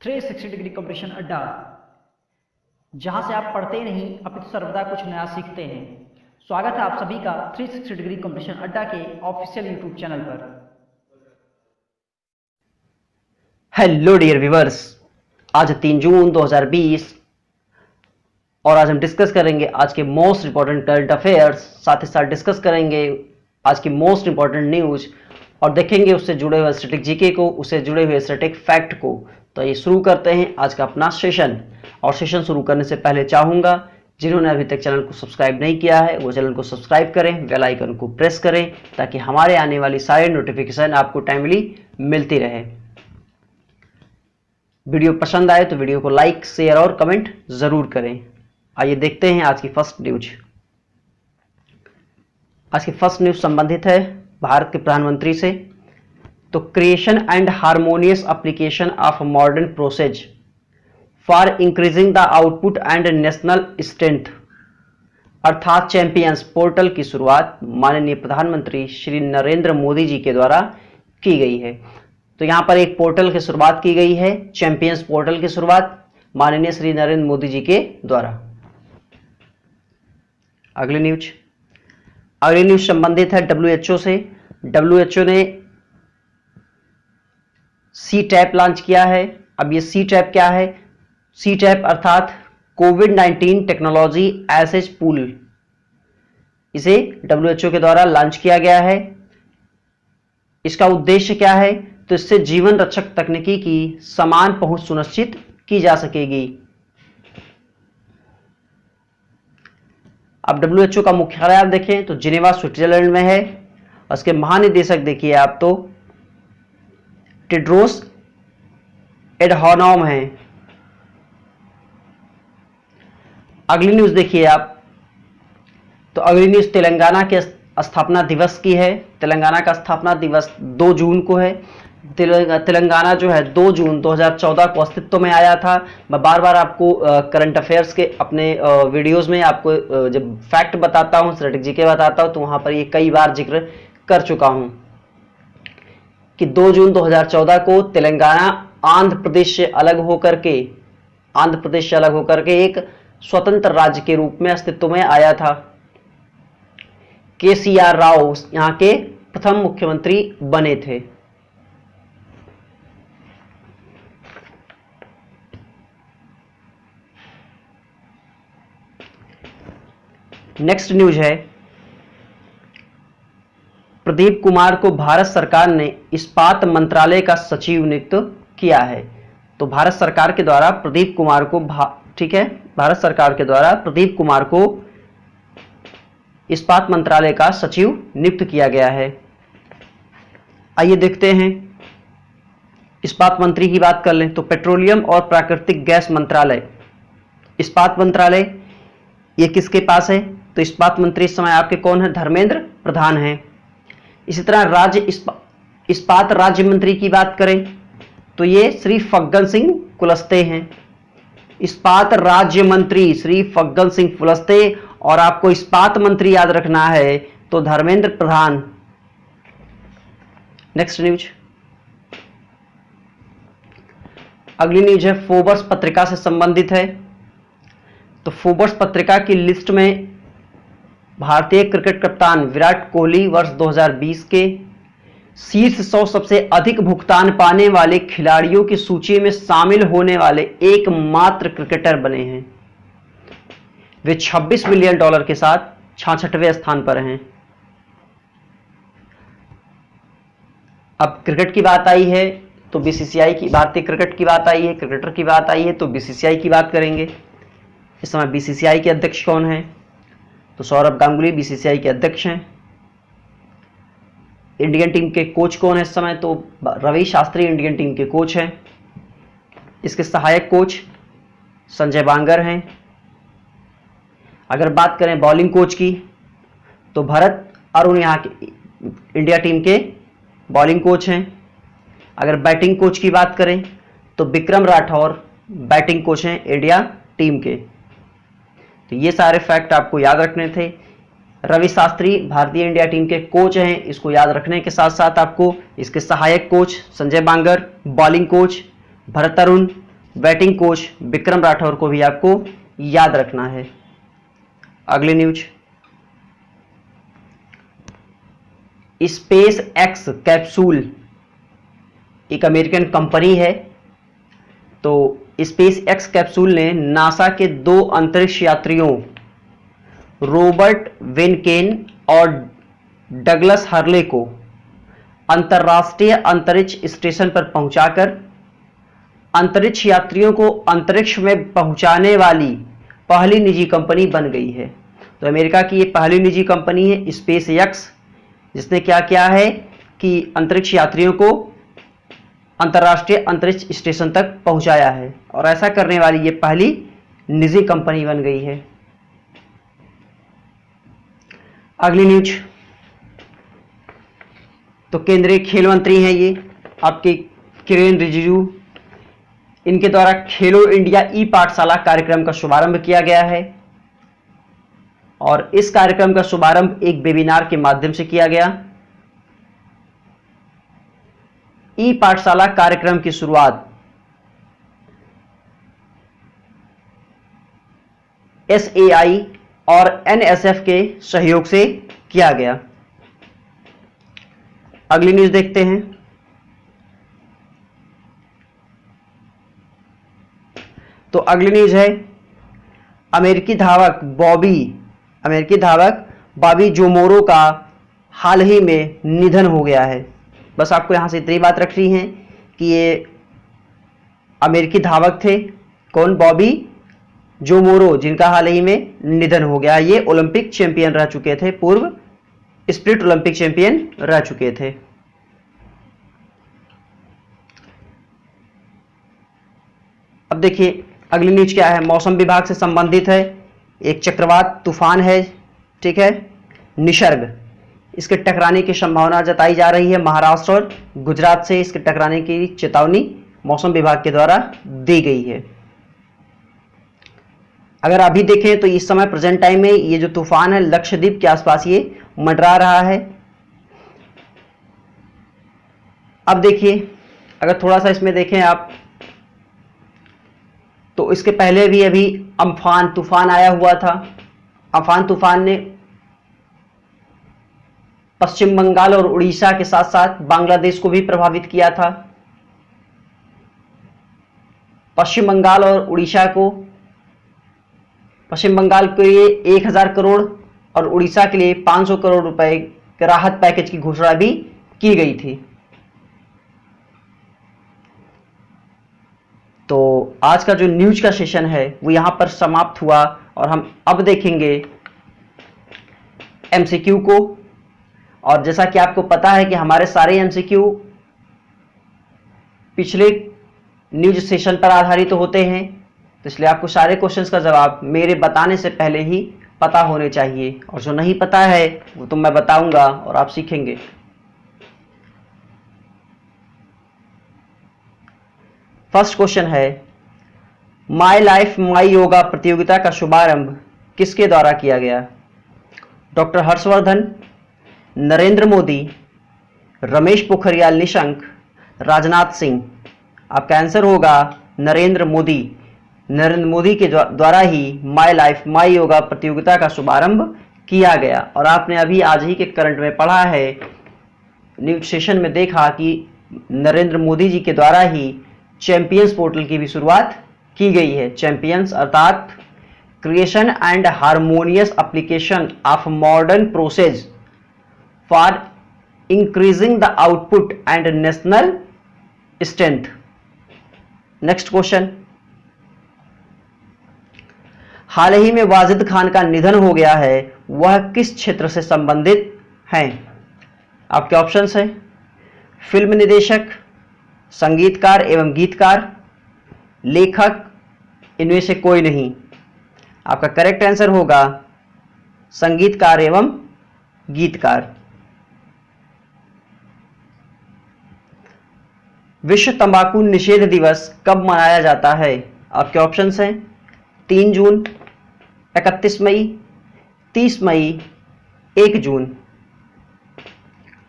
360 degree competition अड्डा, जहां से आप पढ़ते नहीं अपितु सर्वदा कुछ नया सीखते हैं। स्वागत है आप सभी का 360 डिग्री कंपटीशन अड्डा के ऑफिशियल यूट्यूब चैनल पर। हेलो डियर व्यूअर्स, आज 3 जून 2020 और आज हम डिस्कस करेंगे आज के मोस्ट इंपॉर्टेंट करंट अफेयर्स, साथ ही साथ डिस्कस करेंगे आज की मोस्ट इंपॉर्टेंट न्यूज और देखेंगे उससे जुड़े हुए स्टैटिक जीके को, उससे जुड़े हुए स्टैटिक फैक्ट को। तो ये शुरू करते हैं आज का अपना सेशन। और सेशन शुरू करने से पहले चाहूंगा जिन्होंने अभी तक चैनल को सब्सक्राइब नहीं किया है वो चैनल को सब्सक्राइब करें, बेल आइकन को प्रेस करें ताकि हमारे आने वाली सारी नोटिफिकेशन आपको टाइमली मिलती रहे। वीडियो पसंद आए तो वीडियो को लाइक, शेयर और कमेंट जरूर करें। आइए देखते हैं आज की फर्स्ट न्यूज। आज की फर्स्ट न्यूज संबंधित है भारत के प्रधानमंत्री से। तो creation and harmonious application of modern process for increasing the output and national strength अर्थात चैंपियंस पोर्टल की शुरुआत माननीय प्रधानमंत्री श्री नरेंद्र मोदी जी के द्वारा की गई है। तो यहां पर एक पोर्टल की शुरुआत की गई है, चैंपियंस पोर्टल की शुरुआत माननीय श्री नरेंद्र मोदी जी के द्वारा। अगली न्यूज संबंधित है डब्ल्यूएचओ से। डब्ल्यूएचओ ने सी टैप लॉन्च किया है। अब ये सी टैप क्या है? सी टैप अर्थात कोविड-19 टेक्नोलॉजी एसेज पूल, इसे डब्ल्यूएचओ के द्वारा लॉन्च किया गया है। इसका उद्देश्य क्या है? तो इससे जीवन रक्षक तकनीकी की समान पहुंच सुनिश्चित की जा सकेगी। अब डब्ल्यूएचओ का मुख्यालय आप देखें तो जिनेवा स्विट्जरलैंड में है। उसके महानिदेशक देखिए आप तो टेड्रोस एडहानोम है। अगली न्यूज देखिए आप तो अगली न्यूज तेलंगाना के स्थापना दिवस की है। तेलंगाना का स्थापना दिवस 2 जून को है। तेलंगाना जो है 2 जून 2014 को अस्तित्व में आया था। मैं बार बार आपको करंट अफेयर्स के अपने वीडियोस में आपको जब फैक्ट बताता हूँ, स्ट्रेटेजी के बताता हूँ तो वहां पर ये कई बार जिक्र कर चुका हूं कि 2 जून 2014 को तेलंगाना आंध्र प्रदेश से अलग होकर के एक स्वतंत्र राज्य के रूप में अस्तित्व में आया था। केसीआर राव यहां के प्रथम मुख्यमंत्री बने थे। नेक्स्ट न्यूज है प्रदीप कुमार को भारत सरकार ने इस्पात मंत्रालय का सचिव नियुक्त किया है। तो भारत सरकार के द्वारा प्रदीप कुमार को भारत सरकार के द्वारा प्रदीप कुमार को इस्पात मंत्रालय का सचिव नियुक्त किया गया है। आइए देखते हैं इस्पात मंत्री की बात कर लें तो पेट्रोलियम और प्राकृतिक गैस मंत्रालय, इस्पात मंत्रालय ये किसके पास है? तो इस्पात मंत्री इस समय आपके कौन है? धर्मेंद्र प्रधान हैं। इसी तरह राज्य इस्पात राज्य मंत्री की बात करें तो ये श्री फग्गन सिंह कुलस्ते हैं। इस्पात राज्य मंत्री श्री फग्गन सिंह कुलस्ते और आपको इस्पात मंत्री याद रखना है तो धर्मेंद्र प्रधान। नेक्स्ट न्यूज, अगली न्यूज है फोर्ब्स पत्रिका से संबंधित है। तो फोर्ब्स पत्रिका की लिस्ट में भारतीय क्रिकेट कप्तान विराट कोहली वर्ष 2020 के शीर्ष 100 सबसे अधिक भुगतान पाने वाले खिलाड़ियों की सूची में शामिल होने वाले एकमात्र क्रिकेटर बने हैं। वे $26 मिलियन के साथ 66वें स्थान पर हैं। अब क्रिकेट की बात आई है तो बीसीसीआई की, भारतीय क्रिकेट की बात आई है, क्रिकेटर की बात आई है तो बीसीसीआई की बात करेंगे। इस समय बीसीसीआई के अध्यक्ष कौन है? तो सौरभ गांगुली बीसीसीआई के अध्यक्ष हैं। इंडियन टीम के कोच कौन है इस समय? तो रवि शास्त्री इंडियन टीम के कोच हैं। इसके सहायक कोच संजय बांगर हैं। अगर बात करें बॉलिंग कोच की तो भरत अरुण यहाँ के इंडिया टीम के बॉलिंग कोच हैं। अगर बैटिंग कोच की बात करें तो विक्रम राठौर बैटिंग कोच हैं इंडिया टीम के। तो ये सारे फैक्ट आपको याद रखने थे। रवि शास्त्री भारतीय इंडिया टीम के कोच हैं, इसको याद रखने के साथ साथ आपको इसके सहायक coach Sanjay Bangar, bowling coach Bharat Arun batting coach Vikram Rathour को भी आपको याद रखना है। अगली न्यूज, स्पेस एक्स कैप्सूल एक अमेरिकन कंपनी है। तो स्पेस एक्स कैप्सूल ने नासा के 2 अंतरिक्ष यात्रियों रॉबर्ट वेनकेन और डगलस हर्ले को अंतर्राष्ट्रीय अंतरिक्ष स्टेशन पर पहुंचाकर अंतरिक्ष यात्रियों को अंतरिक्ष में पहुंचाने वाली पहली निजी कंपनी बन गई है। तो अमेरिका की ये पहली निजी कंपनी है स्पेस एक्स, जिसने क्या किया है कि अंतरिक्ष यात्रियों को अंतर्राष्ट्रीय अंतरिक्ष स्टेशन तक पहुंचाया है, और ऐसा करने वाली ये पहली निजी कंपनी बन गई है। अगली न्यूज, तो केंद्रीय खेल मंत्री हैं ये आपके किरेन रिजिजू, इनके द्वारा खेलो इंडिया ई पाठशाला कार्यक्रम का शुभारंभ किया गया है, और इस कार्यक्रम का शुभारंभ एक वेबिनार के माध्यम से किया गया। ई पाठशाला कार्यक्रम की शुरुआत SAI और NSF के सहयोग से किया गया। अगली न्यूज देखते हैं। तो अगली न्यूज है अमेरिकी धावक बॉबी जोमोरो का हाल ही में निधन हो गया है। बस आपको यहां से इतनी बात रखनी है कि ये अमेरिकी धावक थे, कौन? बॉबी जोमोरो, जिनका हाल ही में निधन हो गया। ये ओलंपिक चैंपियन रह चुके थे, पूर्व स्प्रिट ओलंपिक चैंपियन रह चुके थे। अब देखिए अगली न्यूज क्या है, मौसम विभाग से संबंधित है। एक चक्रवात तूफान है, ठीक है, निसर्ग, इसके टकराने की संभावना जताई जा रही है। महाराष्ट्र और गुजरात से इसके टकराने की चेतावनी मौसम विभाग के द्वारा दी गई है। अगर अभी देखें तो इस समय प्रेजेंट टाइम में ये जो तूफान है लक्षद्वीप के आसपास ये मंडरा रहा है। अब देखिए अगर थोड़ा सा इसमें देखें आप, तो इसके पहले भी अभी अम्फान तूफान आया हुआ था। अम्फान तूफान ने पश्चिम बंगाल और उड़ीसा के साथ साथ बांग्लादेश को भी प्रभावित किया था। पश्चिम बंगाल और उड़ीसा को, पश्चिम बंगाल के लिए 1000 करोड़ और उड़ीसा के लिए 500 करोड़ रुपए के राहत पैकेज की घोषणा भी की गई थी। तो आज का जो न्यूज का सेशन है वो यहां पर समाप्त हुआ, और हम अब देखेंगे एमसीक्यू को। और जैसा कि आपको पता है कि हमारे सारे एमसीक्यू पिछले न्यूज सेशन पर आधारित तो होते हैं, तो इसलिए आपको सारे क्वेश्चंस का जवाब मेरे बताने से पहले ही पता होने चाहिए, और जो नहीं पता है वो तो मैं बताऊंगा और आप सीखेंगे। फर्स्ट क्वेश्चन है, माई लाइफ माई योगा प्रतियोगिता का शुभारंभ किसके द्वारा किया गया? डॉक्टर हर्षवर्धन, नरेंद्र मोदी, रमेश पोखरियाल निशंक, राजनाथ सिंह। आपका आंसर होगा नरेंद्र मोदी। नरेंद्र मोदी के द्वारा ही माई लाइफ माई योगा प्रतियोगिता का शुभारंभ किया गया। और आपने अभी आज ही के करंट में पढ़ा है, न्यूज सेशन में देखा कि नरेंद्र मोदी जी के द्वारा ही चैंपियंस पोर्टल की भी शुरुआत की गई है। चैंपियंस अर्थात creation and harmonious application of modern process for increasing the output and national strength. Next question, हाल ही में वाजिद खान का निधन हो गया है, वह किस क्षेत्र से संबंधित हैं? आपके ऑप्शंस हैं, फिल्म निदेशक, संगीतकार एवं गीतकार, लेखक, इनमें से कोई नहीं। आपका करेक्ट आंसर होगा संगीतकार एवं गीतकार। विश्व तंबाकू निषेध दिवस कब मनाया जाता है? आपके ऑप्शंस हैं 3 जून, 31 मई, 30 मई, 1 जून।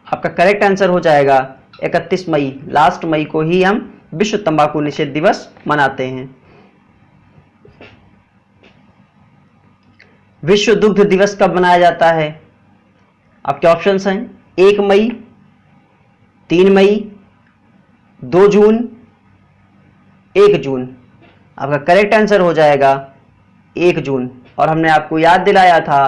आपका करेक्ट आंसर हो जाएगा 31 मई। लास्ट मई को ही हम विश्व तंबाकू निषेध दिवस मनाते हैं? विश्व दुग्ध दिवस कब मनाया जाता है? आपके ऑप्शंस हैं 1 मई, 3 मई, 2 जून, 1 जून। आपका करेक्ट आंसर हो जाएगा 1 जून। और हमने आपको याद दिलाया था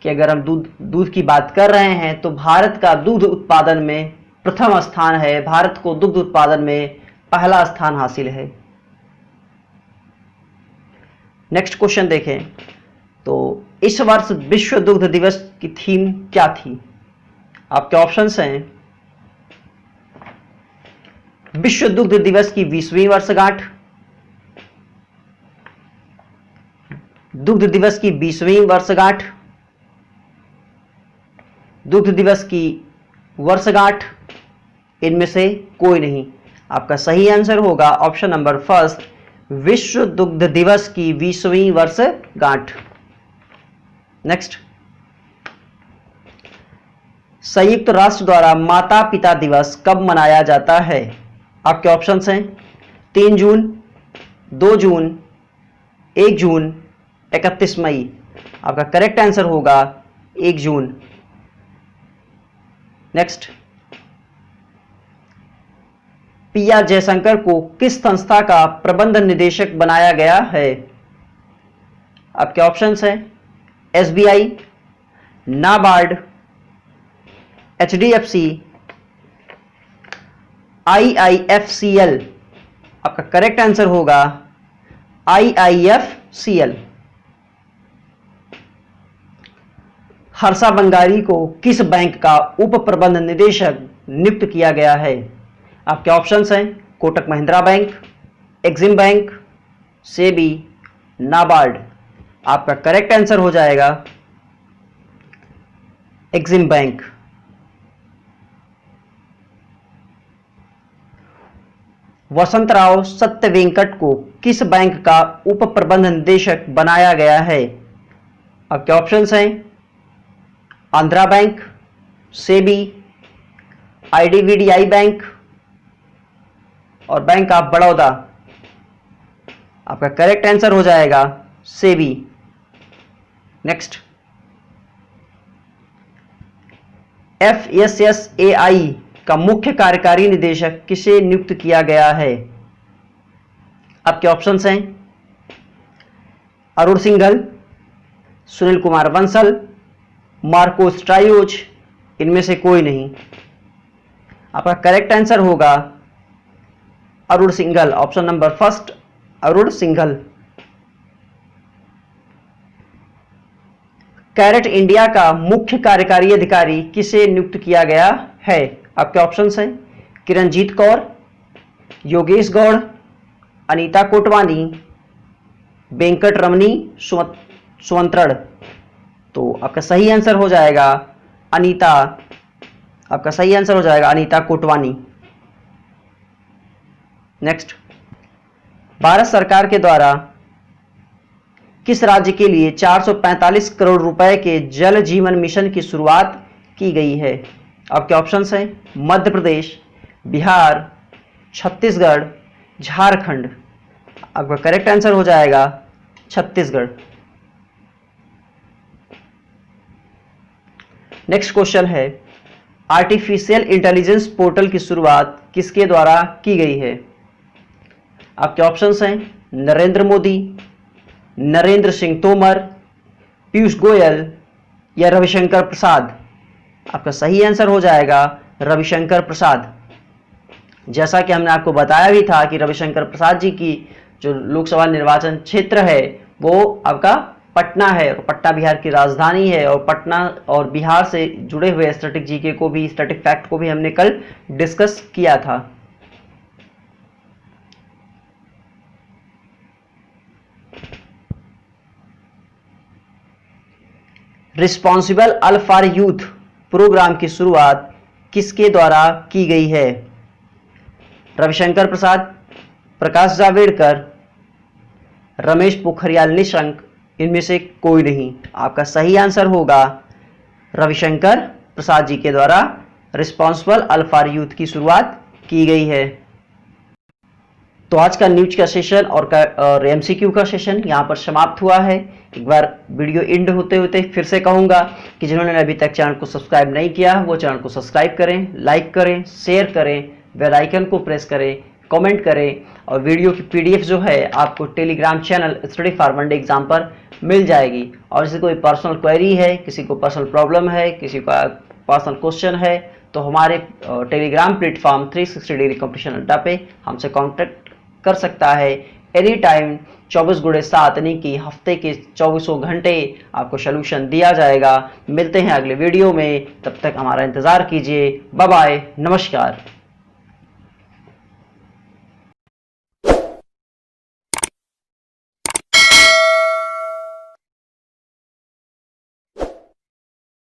कि अगर हम दूध की बात कर रहे हैं तो भारत का दुग्ध उत्पादन में प्रथम स्थान है, भारत को दुग्ध उत्पादन में पहला स्थान हासिल है। नेक्स्ट क्वेश्चन देखें तो इस वर्ष विश्व दुग्ध दिवस की थीम क्या थी? आपके ऑप्शंस हैं विश्व दुग्ध दिवस की 20वीं वर्षगांठ, दुग्ध दिवस की 20वीं वर्षगांठ, दुग्ध दिवस की वर्षगांठ, इनमें से कोई नहीं। आपका सही आंसर होगा ऑप्शन नंबर फर्स्ट, विश्व दुग्ध दिवस की 20वीं वर्षगांठ। नेक्स्ट, संयुक्त राष्ट्र द्वारा माता पिता दिवस कब मनाया जाता है? आपके ऑप्शंस हैं 3 जून, 2 जून, 1 जून, 31 मई। आपका करेक्ट आंसर होगा 1 जून। नेक्स्ट, पिया जयशंकर को किस संस्था का प्रबंध निदेशक बनाया गया है? आपके ऑप्शंस हैं SBI, नाबार्ड, HDFC, IIFCL। आपका करेक्ट आंसर होगा IIFCL। हर्षा बंगारी को किस बैंक का उप प्रबंध निदेशक नियुक्त किया गया है? आपके ऑप्शंस हैं Kotak Mahindra bank, Exim bank, SEBI, NABARD. आपका करेक्ट आंसर हो जाएगा एक्सिम बैंक। वसंतराव सत्यवेंकट को किस बैंक का उप प्रबंध निदेशक बनाया गया है? आपके ऑप्शंस हैं Andhra bank, SEBI, IDBI bank और बैंक ऑफ बड़ौदा। आपका करेक्ट आंसर हो जाएगा सेबी। नेक्स्ट, FSSAI का मुख्य कार्यकारी निदेशक किसे नियुक्त किया गया है? आपके ऑप्शंस हैं अरुण सिंघल, सुनील कुमार बंसल, मार्को स्ट्रायोज, इनमें से कोई नहीं। आपका करेक्ट आंसर होगा Arun Singhal, option number first, Arun Singhal. कैरेट इंडिया का मुख्य कार्यकारी अधिकारी किसे नियुक्त किया गया है? आपके ऑप्शंस हैं किरणजीत कौर, योगेश गौड़, अनीता कोटवानी, वेंकट रमनी सुमंत्रण। तो आपका सही आंसर हो जाएगा अनीता, आपका सही आंसर हो जाएगा अनीता कोटवानी। नेक्स्ट, भारत सरकार के द्वारा किस राज्य के लिए 445 करोड़ रुपए के जल जीवन मिशन की शुरुआत की गई है? आपके ऑप्शंस हैं मध्य प्रदेश, बिहार, छत्तीसगढ़, झारखंड। आपका करेक्ट आंसर हो जाएगा छत्तीसगढ़। नेक्स्ट क्वेश्चन है आर्टिफिशियल इंटेलिजेंस पोर्टल की शुरुआत किसके द्वारा की गई है? आपके ऑप्शंस हैं नरेंद्र मोदी, नरेंद्र सिंह तोमर, पीयूष गोयल या रविशंकर प्रसाद। आपका सही आंसर हो जाएगा रविशंकर प्रसाद। जैसा कि हमने आपको बताया भी था कि रविशंकर प्रसाद जी की जो लोकसभा निर्वाचन क्षेत्र है वो आपका पटना है और पटना बिहार की राजधानी है। और पटना और बिहार से जुड़े हुए स्टैटिक जीके को भी, स्टैटिक फैक्ट को भी हमने कल डिस्कस किया था। Responsible AI for youth programme की शुरुआत किसके द्वारा की गई है? रविशंकर प्रसाद, प्रकाश जावड़ेकर, रमेश पोखरियाल निशंक, इनमें से कोई नहीं। आपका सही आंसर होगा रविशंकर प्रसाद जी के द्वारा रिस्पॉन्सिबल अल फॉर यूथ की शुरुआत की गई है। तो आज का न्यूज का सेशन और एमसीक्यू का सेशन यहाँ पर समाप्त हुआ है। एक बार वीडियो एंड होते होते फिर से कहूँगा कि जिन्होंने अभी तक चैनल को सब्सक्राइब नहीं किया वो चैनल को सब्सक्राइब करें, लाइक करें, शेयर करें, बेल आइकन को प्रेस करें, कमेंट करें और वीडियो की पीडीएफ जो है आपको Telegram channel study for Monday exam पर मिल जाएगी। और किसी कोई पर्सनल क्वेरी है, किसी को पर्सनल प्रॉब्लम है, किसी का पर्सनल क्वेश्चन है तो हमारे टेलीग्राम प्लेटफॉर्म 360 डिग्री कंपटीशन अड्डा पे हमसे कांटेक्ट कर सकता है। एनी टाइम 24/7 यानी कि हफ्ते के 24 घंटे आपको सलूशन दिया जाएगा। मिलते हैं अगले वीडियो में, तब तक हमारा इंतज़ार कीजिए। बाय बाय, नमस्कार।